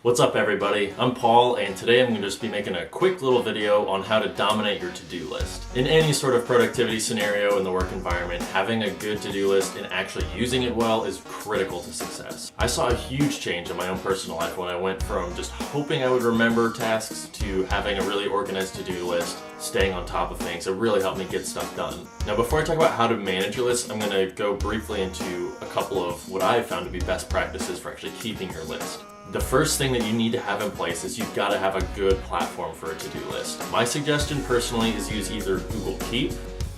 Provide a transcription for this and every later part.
What's up everybody, I'm Paul and today I'm going to just be making a quick little video on how to dominate your to-do list. In any sort of productivity scenario in the work environment, having a good to-do list and actually using it well is critical to success. I saw a huge change in my own personal life when I went from just hoping I would remember tasks to having a really organized to-do list, staying on top of things. It really helped me get stuff done. Now before I talk about how to manage your list, I'm going to go briefly into a couple of what I've found to be best practices for actually keeping your list. The first thing that you need to have in place is you've got to have a good platform for a to-do list. My suggestion personally is use either Google Keep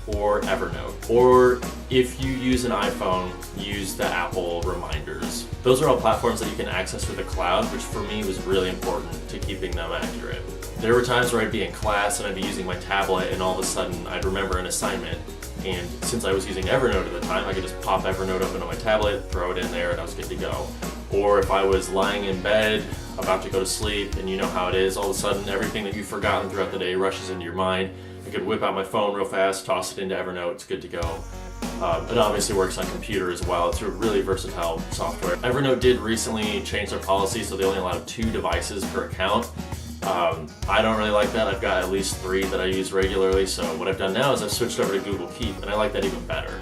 or Evernote. Or if you use an iPhone, use the Apple reminders. Those are all platforms that you can access through the cloud, which for me was really important to keeping them accurate. There were times where I'd be in class and I'd be using my tablet and all of a sudden I'd remember an assignment. And since I was using Evernote at the time, I could just pop Evernote open on my tablet, throw it in there, and I was good to go. Or if I was lying in bed, about to go to sleep, and you know how it is, all of a sudden everything that you've forgotten throughout the day rushes into your mind. I could whip out my phone real fast, toss it into Evernote, it's good to go. It obviously works on computer as well. It's a really versatile software. Evernote did recently change their policy, so they only allow 2 devices per account. I don't really like that. I've got at least 3 that I use regularly, so what I've done now is I've switched over to Google Keep, and I like that even better.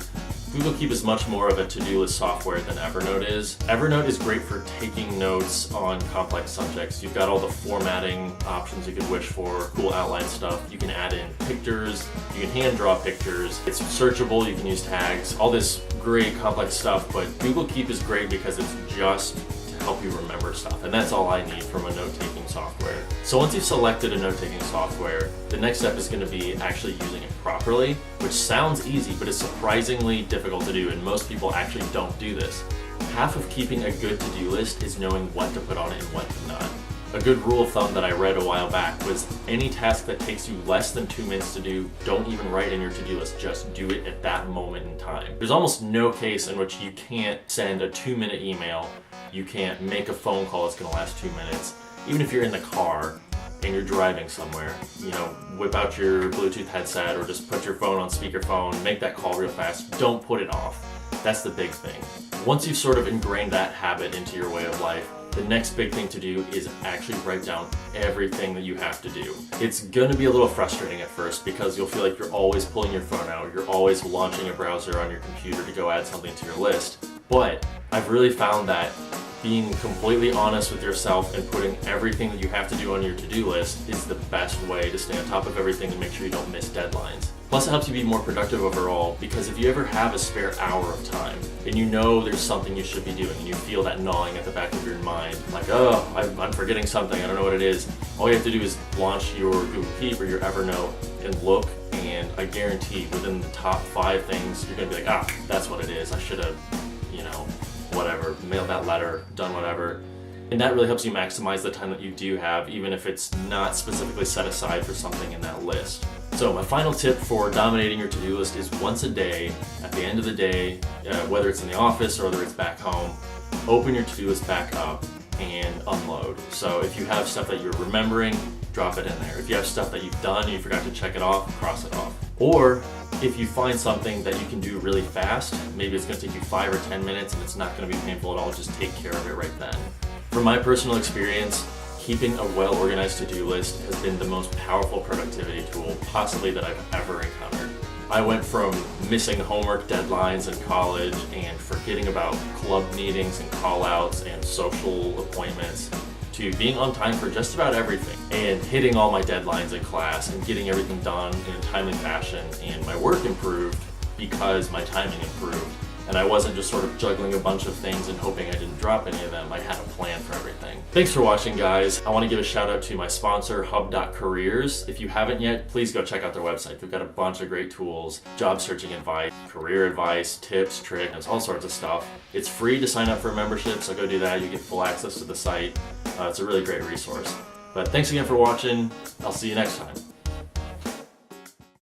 Google Keep is much more of a to-do list software than Evernote is. Evernote is great for taking notes on complex subjects. You've got all the formatting options you could wish for, cool outline stuff. You can add in pictures, you can hand draw pictures. It's searchable, you can use tags, all this great complex stuff, but Google Keep is great because it's just to help you remember stuff, and that's all I need from a note-taking software. So once you've selected a note-taking software, the next step is going to be actually using it properly, which sounds easy, but it's surprisingly difficult to do, and most people actually don't do this. Half of keeping a good to-do list is knowing what to put on it and what to not. A good rule of thumb that I read a while back was any task that takes you less than 2 minutes to do, don't even write in your to-do list, just do it at that moment in time. There's almost no case in which you can't send a 2-minute email, you can't make a phone call that's going to last 2 minutes. Even if you're in the car and you're driving somewhere, you know, whip out your Bluetooth headset or just put your phone on speakerphone, make that call real fast. Don't put it off. That's the big thing. Once you've sort of ingrained that habit into your way of life, the next big thing to do is actually write down everything that you have to do. It's going to be a little frustrating at first because you'll feel like you're always pulling your phone out, you're always launching a browser on your computer to go add something to your list. But I've really found that being completely honest with yourself and putting everything that you have to do on your to-do list is the best way to stay on top of everything and make sure you don't miss deadlines. Plus it helps you be more productive overall, because if you ever have a spare hour of time and you know there's something you should be doing and you feel that gnawing at the back of your mind, like, oh, I'm forgetting something, I don't know what it is, all you have to do is launch your Google Keep or your Evernote and look, and I guarantee within the top 5 things you're going to be like, ah, that's what it is, I should have, you know, whatever, mailed that letter, done whatever. And that really helps you maximize the time that you do have, even if it's not specifically set aside for something in that list. So my final tip for dominating your to-do list is once a day, at the end of the day, whether it's in the office or whether it's back home, open your to-do list back up and unload. So if you have stuff that you're remembering, drop it in there. If you have stuff that you've done and you forgot to check it off, cross it off. Or if you find something that you can do really fast, maybe it's going to take you 5 or 10 minutes and it's not going to be painful at all, just take care of it right then. From my personal experience, keeping a well-organized to-do list has been the most powerful productivity tool possibly that I've ever encountered. I went from missing homework deadlines in college and forgetting about club meetings and call-outs and social appointments to being on time for just about everything and hitting all my deadlines in class and getting everything done in a timely fashion, and my work improved because my timing improved. And I wasn't just sort of juggling a bunch of things and hoping I didn't drop any of them. I had a plan for everything. Thanks for watching, guys. I want to give a shout out to my sponsor, hub.careers. If you haven't yet, please go check out their website. They've got a bunch of great tools, job searching advice, career advice, tips, tricks, all sorts of stuff. It's free to sign up for a membership, so go do that. You get full access to the site. It's a really great resource. But thanks again for watching. I'll see you next time.